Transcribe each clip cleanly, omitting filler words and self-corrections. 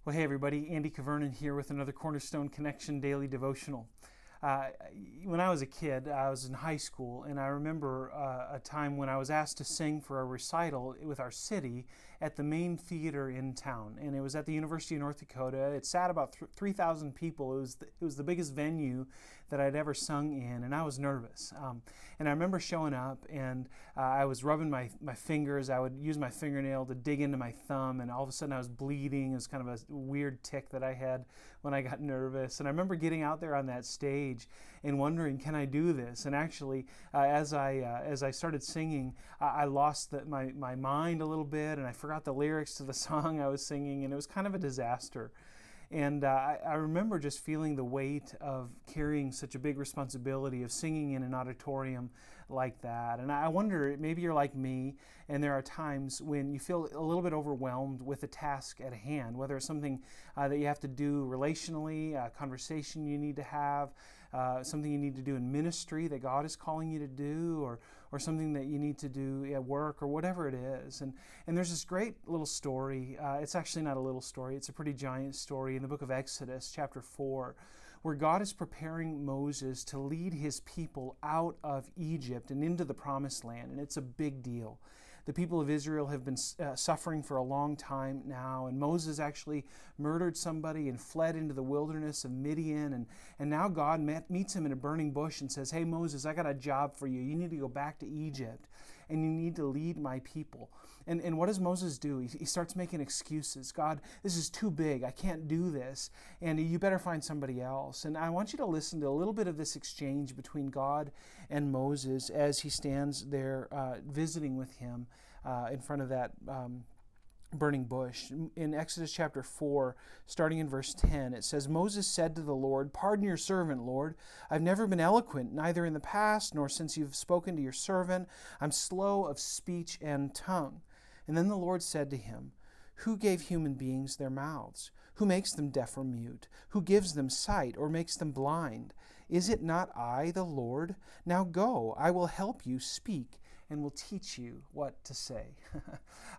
Well, hey everybody, Andy Kvernen here with another Cornerstone Connection Daily Devotional. When I was a kid, I was in high school, and I remember a time when I was asked to sing for a recital with our city at the main theater in town, and it was at the University of North Dakota. It sat about 3,000 people. It was the biggest venue that I'd ever sung in, and I was nervous. And I remember showing up, and I was rubbing my fingers. I would use my fingernail to dig into my thumb, and all of a sudden I was bleeding. It was kind of a weird tic that I had when I got nervous. And I remember getting out there on that stage and wondering, can I do this? And actually, as I started singing, I lost my mind a little bit, and I forgot the lyrics to the song I was singing, and it was kind of a disaster. And I remember just feeling the weight of carrying such a big responsibility of singing in an auditorium like that. And I wonder, maybe you're like me, and there are times when you feel a little bit overwhelmed with the task at hand, whether it's something that you have to do relationally, a conversation you need to have, something you need to do in ministry that God is calling you to do, or something that you need to do at work, or whatever it is. And there's this great little story. It's actually not a little story. It's a pretty giant story in the book of Exodus, chapter 4, where God is preparing Moses to lead his people out of Egypt and into the promised land. And it's a big deal. The people of Israel have been suffering for a long time now, and Moses actually murdered somebody and fled into the wilderness of Midian, and now God meets him in a burning bush and says, "Hey Moses, I got a job for you. You need to go back to Egypt, and you need to lead my people." And what does Moses do? He starts making excuses. "God, this is too big. I can't do this, and you better find somebody else." And I want you to listen to a little bit of this exchange between God and Moses as he stands there visiting with him in front of that burning bush. In Exodus chapter 4, starting in verse 10, it says, "Moses said to the Lord, 'Pardon your servant, Lord. I've never been eloquent, neither in the past nor since you've spoken to your servant. I'm slow of speech and tongue.' And then the Lord said to him, 'Who gave human beings their mouths? Who makes them deaf or mute? Who gives them sight or makes them blind? Is it not I, the Lord? Now go, I will help you speak and will teach you what to say.'"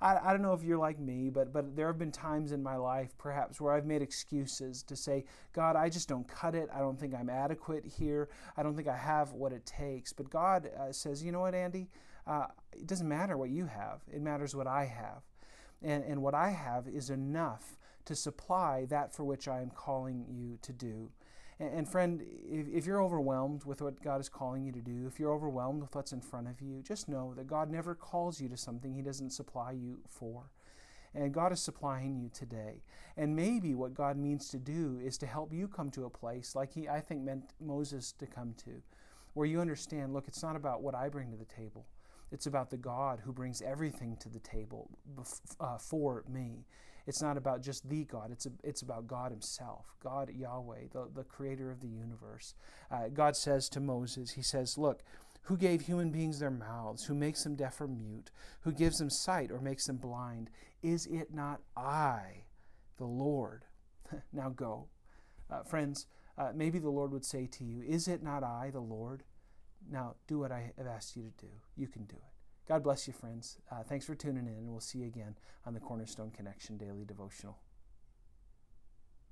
I don't know if you're like me, but there have been times in my life perhaps where I've made excuses to say, "God, I just don't cut it. I don't think I'm adequate here. I don't think I have what it takes." But God says, "You know what, Andy? It doesn't matter what you have. It matters what I have. And what I have is enough to supply that for which I am calling you to do." And friend, if you're overwhelmed with what God is calling you to do, if you're overwhelmed with what's in front of you, just know that God never calls you to something He doesn't supply you for. And God is supplying you today. And maybe what God means to do is to help you come to a place like He, I think, meant Moses to come to, where you understand, look, it's not about what I bring to the table. It's about the God who brings everything to the table for me. It's not about just the God. It's about God Himself, God Yahweh, the creator of the universe. God says to Moses, He says, "Look, who gave human beings their mouths? Who makes them deaf or mute? Who gives them sight or makes them blind? Is it not I, the Lord? Now go." Friends, maybe the Lord would say to you, "Is it not I, the Lord? Now, do what I have asked you to do. You can do it." God bless you, friends. Thanks for tuning in, and we'll see you again on the Cornerstone Connection Daily Devotional.